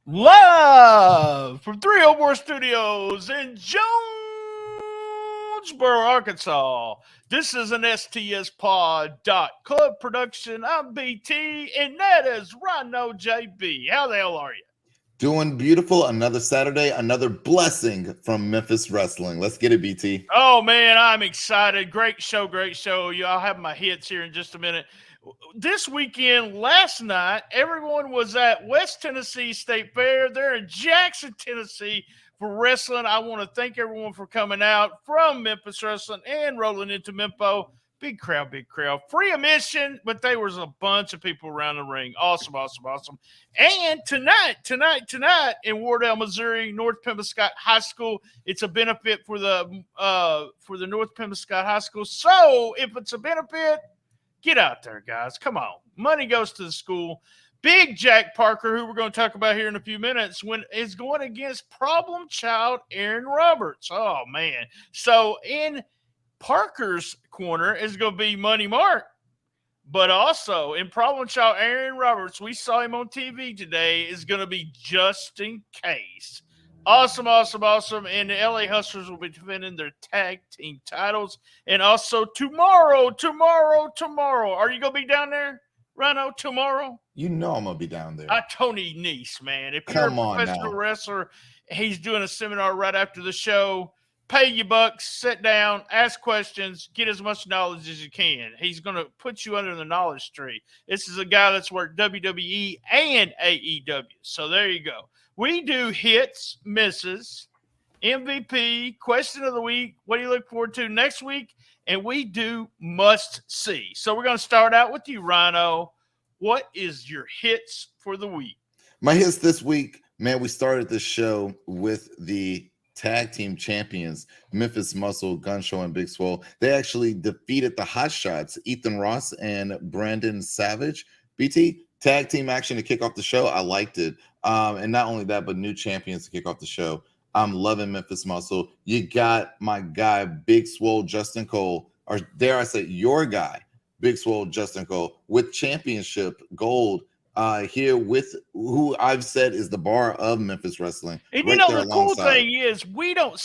Live from 304 Studios in Jonesboro, Arkansas. This is an STSPod.club production. I'm BT, and that is RynoJB. How the hell are you? Doing beautiful. Another Saturday, another blessing from Memphis Wrestling. Let's get it, BT. Oh, man, I'm excited. Great show, great show. I'll have my hits here in just a minute. This weekend, last night, everyone was at West Tennessee State Fair. They're in Jackson, Tennessee for wrestling. I want to thank everyone for coming out from Memphis Wrestling and Rollin Into Mempho. Big crowd, big crowd. Free admission, but there was a bunch of people around the ring. Awesome, awesome, awesome. And tonight in Wardell, Missouri, North Pembascott High School, it's a benefit for the North Pembascott High School. So if it's a benefit, get out there, guys. Come on. Money goes to the school. Big Jack Parker, who we're going to talk about here in a few minutes, is going against problem child Aaron Roberts. Oh, man. So in Parker's corner is going to be Money Mark. But also in problem child Aaron Roberts, we saw him on TV today, is going to be Just in Case. Awesome, awesome, awesome. And the LA Hustlers will be defending their tag team titles. And also tomorrow. Are you going to be down there, Rhino, tomorrow? You know I'm going to be down there. Tony Nese, man. If you're a professional wrestler, he's doing a seminar right after the show. Pay your bucks, sit down, ask questions, get as much knowledge as you can. He's going to put you under the knowledge tree. This is a guy that's worked WWE and AEW. So there you go. We do hits, misses, MVP, question of the week, what do you look forward to next week, and we do must see. So we're going to start out with you, Rhino. What is your hits for the week? My hits this week, man, we started the show with the tag team champions, Memphis Muscle, Gun Show, and Big Swole. They actually defeated the Hot Shots, Ethan Ross and Brandon Savage. BT, tag team action to kick off the show. I liked it. And not only that, but new champions to kick off the show. I'm loving Memphis Muscle. You got my guy, Big Swole, Justin Cole, or dare I say your guy, Big Swole, Justin Cole, with championship gold here with who I've said is the bar of Memphis Wrestling. And you know, the cool thing is we don't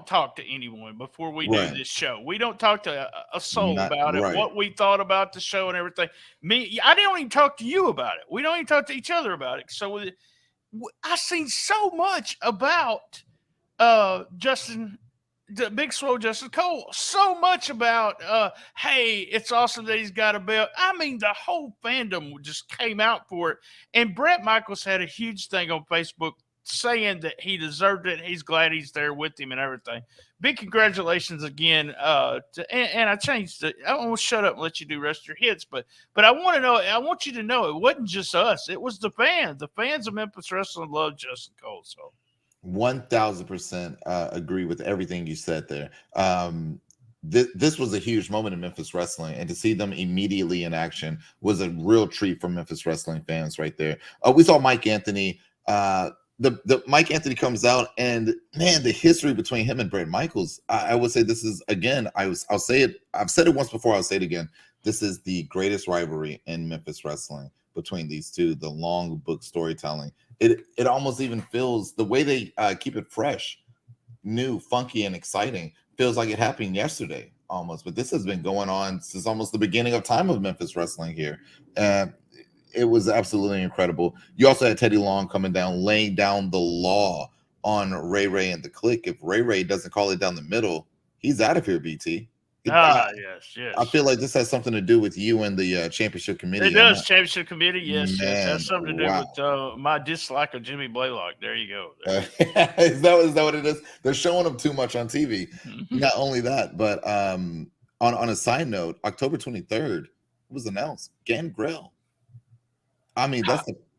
talk to anyone before we do this show. We don't talk to a soul about it, what we thought about the show and everything. I don't even talk to you about it. We don't even talk to each other about it. So I've seen so much about Justin, the Big Swole, Justin Cole, so much about, hey, it's awesome that he's got a belt. I mean, the whole fandom just came out for it. And Brett Michaels had a huge thing on Facebook saying that he deserved it. He's glad he's there with him and everything. Big congratulations again. And I changed it. I won't shut up and let you do the rest of your hits, but I want you to know it wasn't just us. It was the fans. The fans of Memphis Wrestling love Justin Cole. So 1000% agree with everything you said there. This was a huge moment in Memphis Wrestling, and to see them immediately in action was a real treat for Memphis Wrestling fans right there. We saw Mike Anthony. The Mike Anthony comes out, and man, the history between him and Brett Michaels. I would say this is, again, I'll say it. I've said it once before. I'll say it again. This is the greatest rivalry in Memphis Wrestling between these two. The long book storytelling. It almost even feels, the way they keep it fresh, new, funky, and exciting, feels like it happened yesterday almost. But this has been going on since almost the beginning of time of Memphis Wrestling here. It was absolutely incredible. You also had Teddy Long coming down, laying down the law on Ray Ray and the Clique. If Ray Ray doesn't call it down the middle, he's out of here, BT. Yes. I feel like this has something to do with you and the championship committee. It does, championship committee. Yes, it has something to do with my dislike of Jimmy Blaylock. There you go. Is that what it is? They're showing him too much on TV. Not only that, but on a side note, October 23rd was announced. Gangrel. I mean,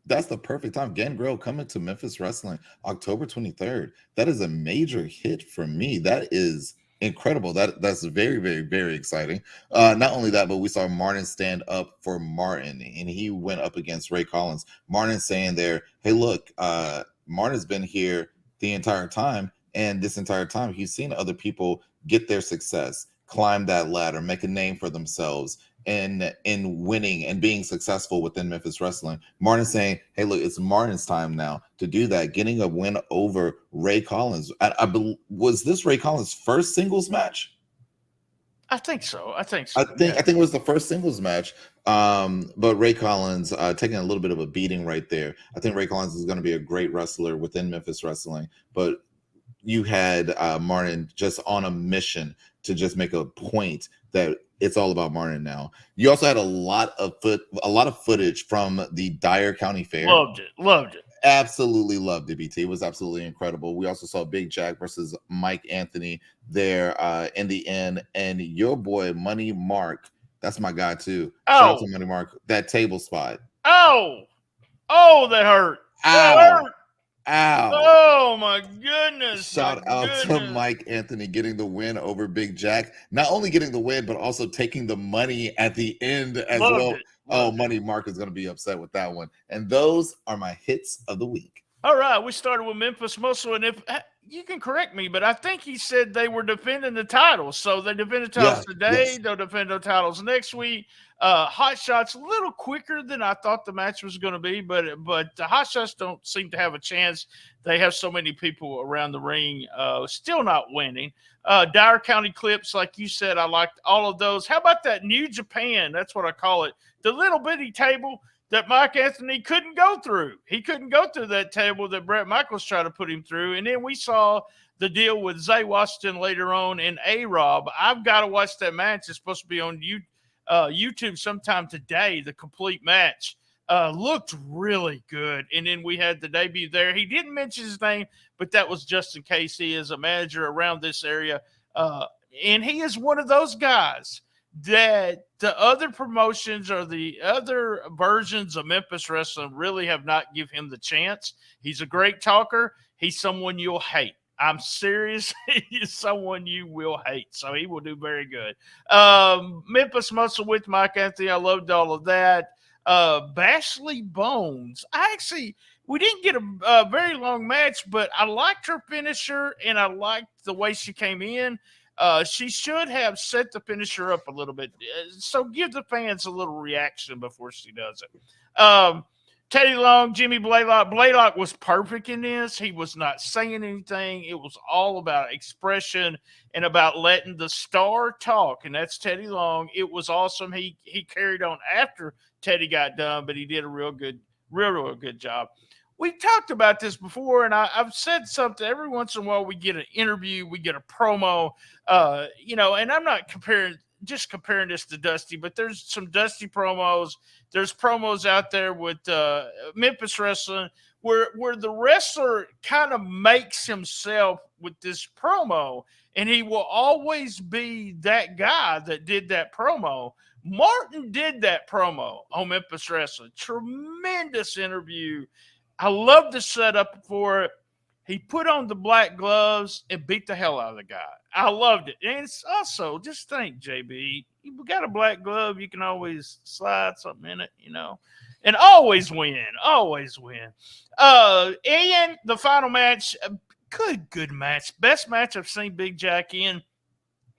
that's the perfect time. Gangrel coming to Memphis Wrestling October 23rd. That is a major hit for me. That is incredible. That's very, very, very exciting. Not only that, but we saw Martin stand up for Martin, and he went up against Ray Collins. Martin saying there, hey, look, Martin's been here the entire time, and this entire time he's seen other people get their success, climb that ladder, make a name for themselves, in winning and being successful within Memphis Wrestling. Martin saying, "Hey, look, it's Martin's time now to do that." Getting a win over Ray Collins. Was this Ray Collins' first singles match? I think so. I think it was the first singles match. But Ray Collins taking a little bit of a beating right there. I think Ray Collins is going to be a great wrestler within Memphis Wrestling, but you had Martin just on a mission to just make a point that it's all about Martin now. You also had a lot of footage from the Dyer County Fair. Loved it. Absolutely loved it, BT. It was absolutely incredible. We also saw Big Jack versus Mike Anthony there in the end. And your boy, Money Mark, that's my guy too. Shout out to Money Mark. That table spot. Oh, that hurt. Ow. Oh, my goodness. Shout out to Mike Anthony getting the win over Big Jack. Not only getting the win, but also taking the money at the end as well. Money Mark is going to be upset with that one. And those are my hits of the week. All right. We started with Memphis Muscle. And if you can correct me, but I think he said they were defending the titles. So they defended the titles today. Yes. They'll defend the titles next week. Hot Shots a little quicker than I thought the match was going to be, but the Hot Shots don't seem to have a chance. They have so many people around the ring, still not winning. Dyer County clips, like you said, I liked all of those. How about that New Japan? That's what I call it. The little bitty table that Mike Anthony couldn't go through. He couldn't go through that table that Brett Michaels tried to put him through. And then we saw the deal with Zay Washington later on and A-Rob. I've got to watch that match. It's supposed to be on YouTube sometime today. The complete match looked really good. And then we had the debut there. He didn't mention his name, but that was Justin Casey as a manager around this area. And he is one of those guys that the other promotions or the other versions of Memphis Wrestling really have not given him the chance. He's a great talker. He's someone you'll hate. I'm serious. He's someone you will hate. So he will do very good. Memphis Muscle with Mike Anthony. I loved all of that. Bashley Bones. We didn't get a very long match, but I liked her finisher and I liked the way she came in. She should have set the finisher up a little bit. So give the fans a little reaction before she does it. Teddy Long, Jimmy Blaylock. Blaylock was perfect in this. He was not saying anything. It was all about expression and about letting the star talk, and that's Teddy Long. It was awesome. He carried on after Teddy got done, but he did a real good job. We've talked about this before, and I've said something. Every once in a while we get an interview, we get a promo, and I'm not comparing this to Dusty, but there's some Dusty promos. There's promos out there with Memphis Wrestling where the wrestler kind of makes himself with this promo, and he will always be that guy that did that promo. Martin did that promo on Memphis Wrestling. Tremendous interview. I love the setup for it. He put on the black gloves and beat the hell out of the guy. I loved it. And it's also, just think, JB, you got a black glove, you can always slide something in it, and always win. And the final match, good match. Best match I've seen Big Jack in.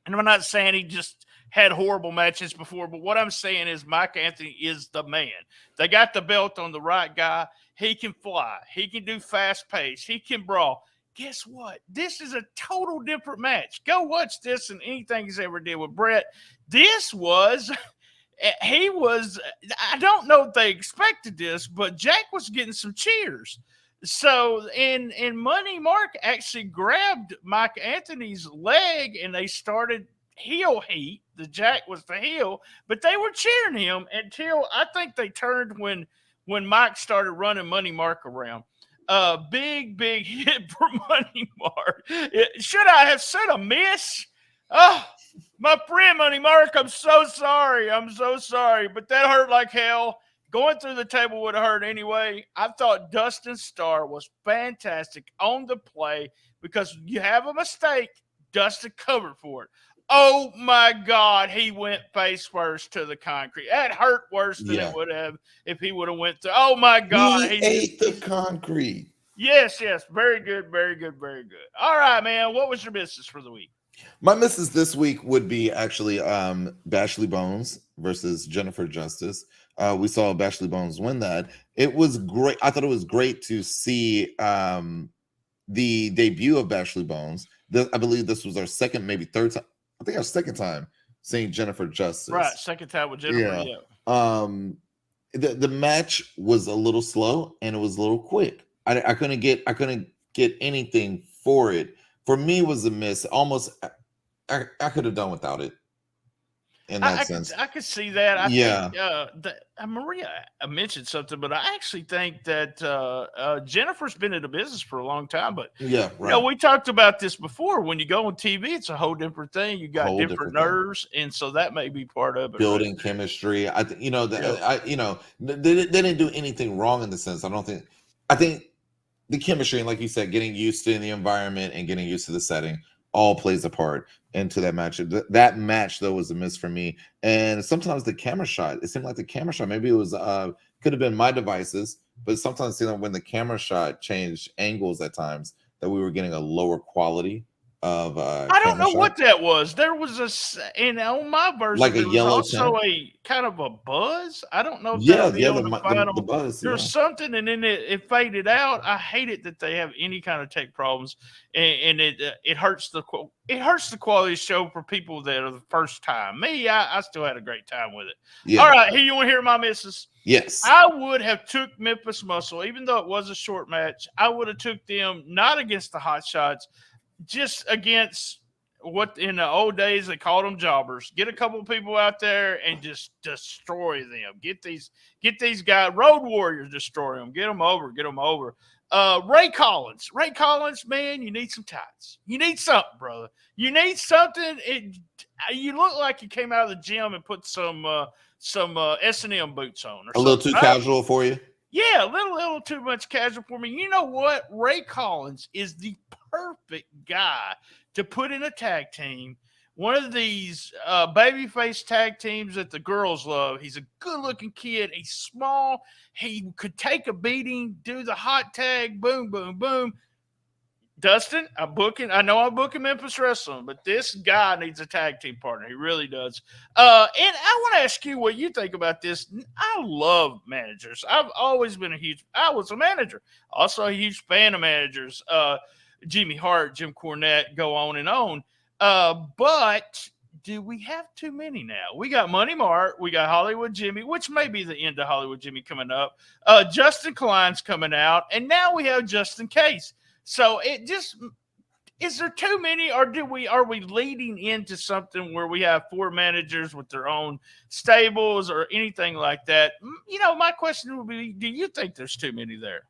And I'm not saying he just had horrible matches before, but what I'm saying is Mike Anthony is the man. They got the belt on the right guy. He can fly. He can do fast pace. He can brawl. Guess what? This is a total different match. Go watch this and anything he's ever did with Brett. I don't know if they expected this, but Jack was getting some cheers. So, and Money Mark actually grabbed Mike Anthony's leg and they started heel heat. The Jack was the heel, but they were cheering him until I think they turned when Mike started running Money Mark around. Big hit for Money Mark. Should I have said a miss? Oh, my friend Money Mark, I'm so sorry. But that hurt like hell. Going through the table would have hurt anyway. I thought Dustin Starr was fantastic on the play because you have a mistake, Dustin covered for it. Oh, my God, he went face first to the concrete. That hurt worse than it would have if he would have went through. Oh, my God. He ate the concrete. Yes. Very good. All right, man. What was your misses for the week? My misses this week would be actually Bashley Bones. versus Jennifer Justice. We saw Bashley Bones win that. It was great. I thought it was great to see the debut of Bashley Bones. I believe this was our second, maybe third time. I think our second time seeing Jennifer Justice. Right, second time with Jennifer. Yeah. Yeah. The match was a little slow and it was a little quick. I couldn't get anything for it. For me, it was a miss. Almost, I could have done without it. In that sense, I could see that. I Yeah. think Maria mentioned something, but I actually think that Jennifer's been in the business for a long time. But Yeah, you know, right. we talked about this before. When you go on TV, it's a whole different thing. You got Whole different different thing. nerves, and so that may be part of it. Building chemistry. I think they didn't do anything wrong in the sense. I think the chemistry and, like you said, getting used to the environment and getting used to the setting all plays a part into that match. That match though was a miss for me. And sometimes the camera shot, it seemed like the camera shot, maybe it was could have been my devices, but sometimes it seemed like when the camera shot changed angles at times that we were getting a lower quality of I don't know what that was. There was on my version, like a there was yellow also tint. a kind of a buzz. I don't know if Yeah, that'll be on the the final. buzz. There's Yeah. something, and then it faded out. I hate it that they have any kind of tech problems, and it hurts the quality of the show for people that are the first time. Me, I still had a great time with it. Yeah. All right, here you want to hear my misses? Yes. I would have took Memphis Muscle, even though it was a short match. I would have took them not against the Hot Shots, just against what in the old days they called them jobbers. Get a couple of people out there and just destroy them. Get these guys, road warriors, destroy them. Get them over. Ray Collins, man, you need some tights. You need something, brother. You need something. You look like you came out of the gym and put some S&M boots on. Or a little too casual for you. Yeah, a little too much casual for me. You know what? Ray Collins is the perfect guy to put in a tag team. One of these babyface tag teams that the girls love. He's a good-looking kid. He's small. He could take a beating, do the hot tag, boom, boom, boom. Dustin, I know I'm booking Memphis Wrestling, but this guy needs a tag team partner. He really does. And I want to ask you what you think about this. I love managers. I was a manager. Also a huge fan of managers. Jimmy Hart, Jim Cornette, go on and on. But do we have too many now? We got Money Mart. We got Hollywood Jimmy, which may be the end of Hollywood Jimmy coming up. Justin Klein's coming out. And now we have Justin Case. So is there too many, or are we leading into something where we have 4 managers with their own stables or anything like that? You know, my question would be, do you think there's too many there?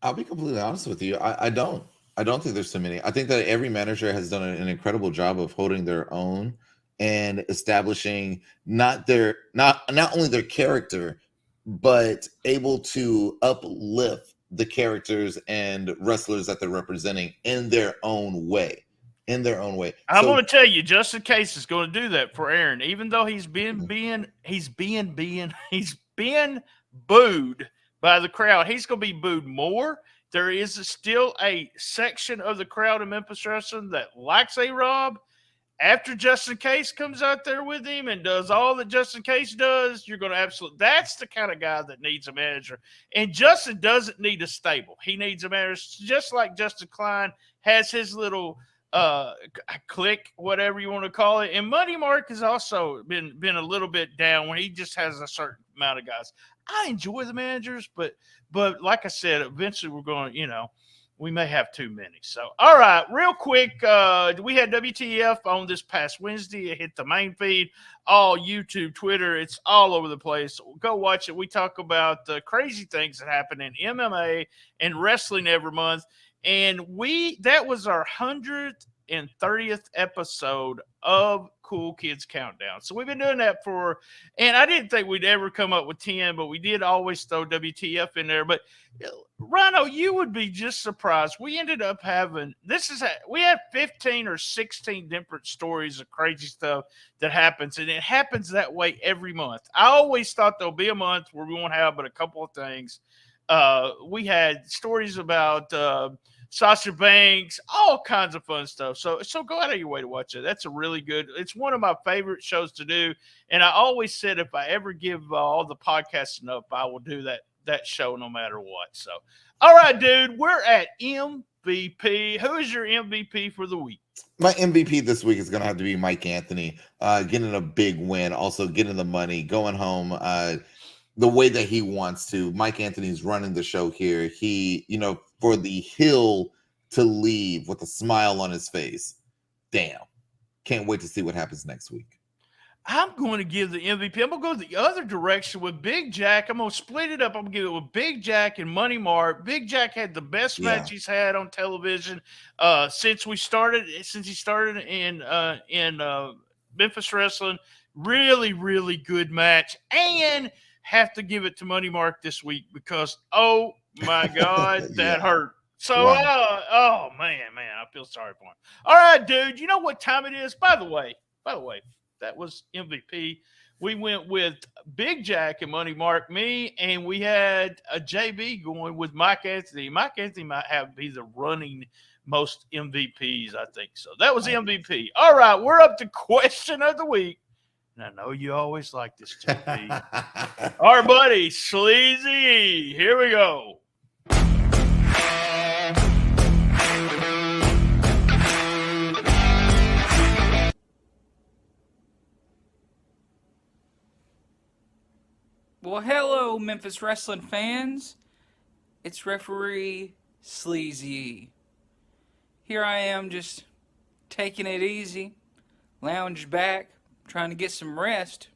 I'll be completely honest with you. I don't think there's too many. I think that every manager has done an incredible job of holding their own and establishing not only their character, but able to uplift the characters and wrestlers that they're representing in their own way. I'm going to tell you, Justin Case is going to do that for Aaron, even though he's being booed by the crowd. He's going to be booed more. There is still a section of the crowd in Memphis Wrestling that likes A-Rob. After Justin Case comes out there with him and does all that Justin Case does, you're going to that's the kind of guy that needs a manager. And Justin doesn't need a stable. He needs a manager, just like Justin Klein has his little clique, whatever you want to call it. And Money Mark has also been a little bit down when he just has a certain amount of guys. I enjoy the managers, but like I said, eventually we're going to, we may have too many. So, all right, real quick, we had WTF on this past Wednesday. It hit the main feed, all YouTube, Twitter. It's all over the place. Go watch it. We talk about the crazy things that happen in MMA and wrestling every month. And that was our 130th episode of Cool Kids Countdown. So we've been doing that and I didn't think we'd ever come up with 10, but we did always throw WTF in there. But Rhino, you would be just surprised. We ended up we had 15 or 16 different stories of crazy stuff that happens, and it happens that way every month. I always thought there'll be a month where we won't have but a couple of things. We had stories about Sasha Banks, all kinds of fun stuff. So go out of your way to watch it. That's a really good. It's one of my favorite shows to do. And I always said if I ever give all the podcasting up, I will do that show no matter what. So, all right, dude, we're at MVP. Who is your MVP for the week? My MVP this week is going to have to be Mike Anthony, getting a big win, also getting the money, going home the way that he wants to. Mike Anthony's running the show here. He, for the Hill to leave with a smile on his face. Damn. Can't wait to see what happens next week. I'm going to give the MVP. I'm going to go the other direction with Big Jack. I'm going to split it up. I'm going to give it with Big Jack and Money Mark. Big Jack had the best match he's had on television since he started in Memphis Wrestling. Really, really good match. And have to give it to Money Mark this week because, oh my God, that hurt. So, wow. Man, I feel sorry for him. All right, dude. You know what time it is? By the way, that was MVP. We went with Big Jack and Money Mark, me, and we had a JB going with Mike Anthony. Mike Anthony might be the running most MVPs, I think. So that was the MVP. All right, we're up to question of the week. And I know you always like this, JB. Our buddy, Ceezy. Here we go. Well, hello, Memphis Wrestling fans. It's referee Ceezy. Here I am just taking it easy, lounged back, trying to get some rest.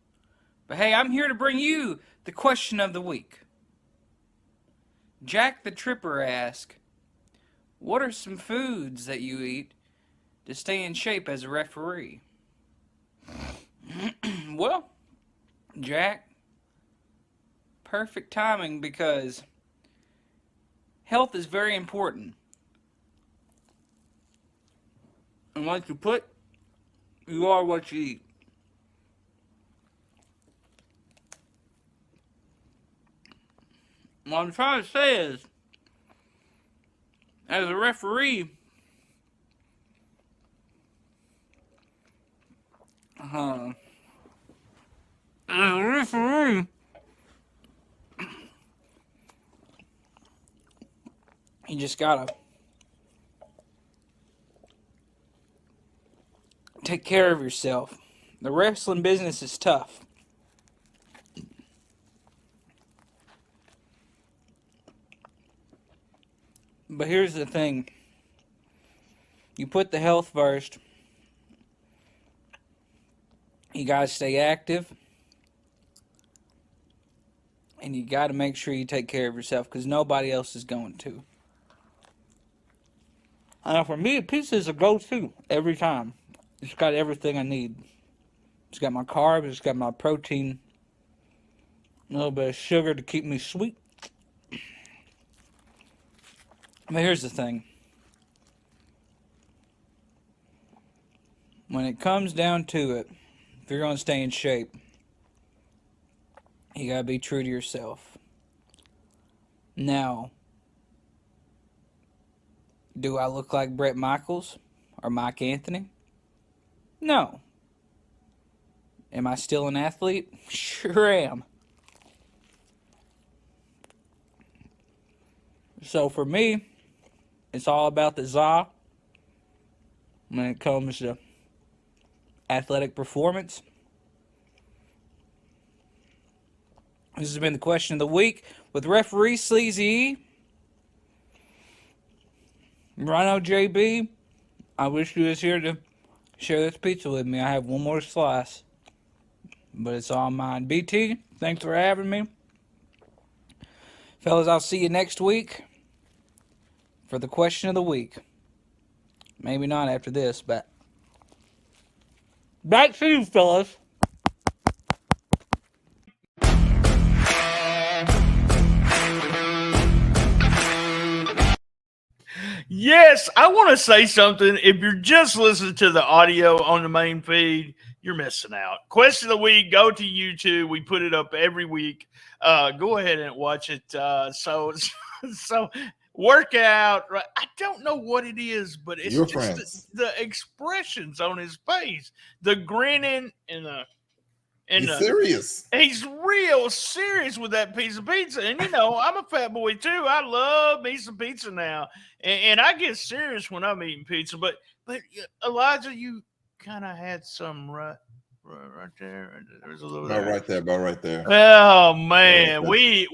But hey, I'm here to bring you the question of the week. Jack the Tripper asked, what are some foods that you eat to stay in shape as a referee? Well, Jack, perfect timing because health is very important. And like you put, you are what you eat. What I'm trying to say is, as a referee, you just gotta take care of yourself. The wrestling business is tough. But here's the thing. You put the health first. You gotta stay active. And you gotta make sure you take care of yourself because nobody else is going to. For me, pizza is a go-to every time. It's got everything I need. It's got my carbs, it's got my protein, a little bit of sugar to keep me sweet. But here's the thing. When it comes down to it, if you're going to stay in shape, you got to be true to yourself. Now, do I look like Bret Michaels or Mike Anthony? No. Am I still an athlete? Sure am. So for me, it's all about the za when it comes to athletic performance. This has been the question of the week with referee Ceezy. RynoJB, I wish you was here to share this pizza with me. I have one more slice, but it's all mine. BT, thanks for having me. Fellas, I'll see you next week for the question of the week. Maybe not after this, but back to you, fellas. Yes, I want to say something. If you're just listening to the audio on the main feed, you're missing out. Question of the week, go to YouTube. We put it up every week. Go ahead and watch it. So workout. Right? I don't know what it is, but it's Your just friends. the expressions on his face, the grinning and He's serious. he's real serious with that piece of pizza. And I'm a fat boy too. I love me some pizza now, and I get serious when I'm eating pizza. But Elijah, you kind of had some right there. There's a little About right there. About right there. Oh man, Right we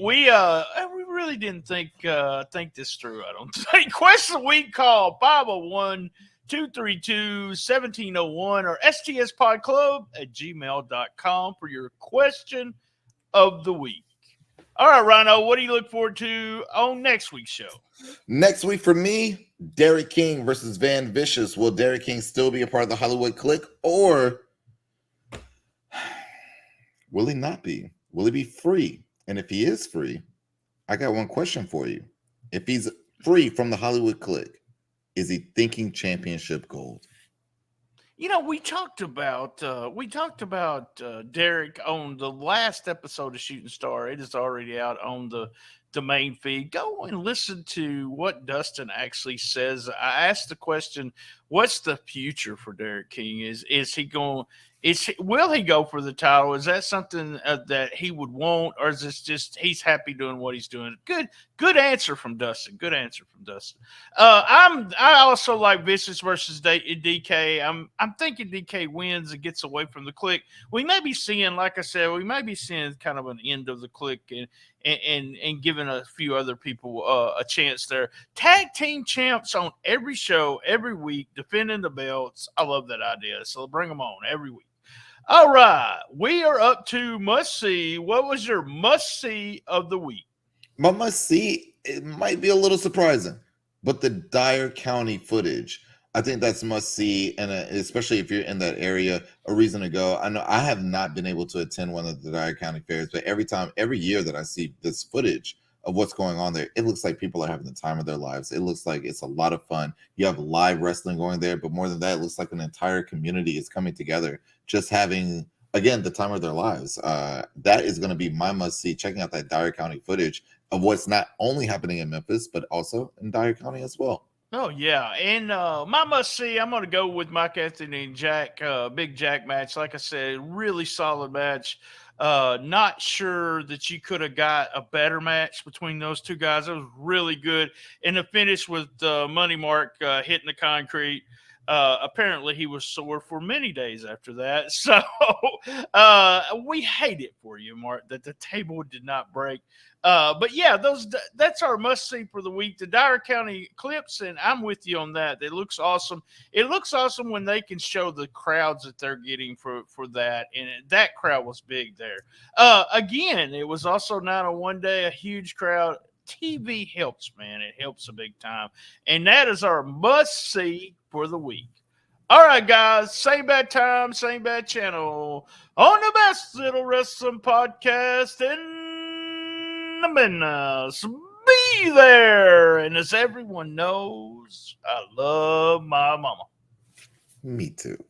really didn't think this through. I don't think. Question of the week, call 501-232-1701 or stspodclub@gmail.com for your question of the week. All right, Rhino, what do you look forward to on next week's show? Next week for me, Derek King versus Van Vicious. Will Derek King still be a part of the Hollywood Clique, or will he not be? Will he be free? And if he is free, I got one question for you. If he's free from the Hollywood Clique, is he thinking championship gold? We talked about Derek on the last episode of Shooting Star. It is already out on the main feed. Go and listen to what Dustin actually says. I asked the question, what's the future for Derek King? Will he go for the title? Is that something that he would want, or is this just he's happy doing what he's doing? Good answer from Dustin. Good answer from Dustin. I also like Vicious versus DK. I'm thinking DK wins and gets away from the Clique. We may be seeing, like I said, kind of an end of the Clique and giving a few other people a chance there. Tag team champs on every show, every week, defending the belts. I love that idea. So bring them on every week. All right. We are up to must see. What was your must see of the week? My must see, it might be a little surprising, but the Dyer County footage, I think that's must see, and especially if you're in that area, a reason to go. I know I have not been able to attend one of the Dyer County fairs, but every year that I see this footage of what's going on there, it looks like people are having the time of their lives. It looks like it's a lot of fun. You have live wrestling going there, but more than that, it looks like an entire community is coming together, just having, again, the time of their lives. That is going to be my must see, checking out that Dyer County footage of what's not only happening in Memphis, but also in Dyer County as well. Oh, yeah. And my must see, I'm going to go with Mike Anthony and Jack, Big Jack match. Like I said, really solid match. Not sure that you could have got a better match between those two guys. It was really good. And the finish with Money Mark hitting the concrete. Apparently he was sore for many days after that. So we hate it for you, Mark, that the table did not break. But yeah, that's our must see for the week. The Dyer County clips, and I'm with you on that. It looks awesome. It looks awesome when they can show the crowds that they're getting for that, and that crowd was big there. Again, it was also not a one day, a huge crowd. TV helps, man. It helps a big time, and that is our must see for the week. All right, guys, same bad time, same bad channel on the best little wrestling podcast in the Memphis. Be there. And as everyone knows, I love my mama. Me too.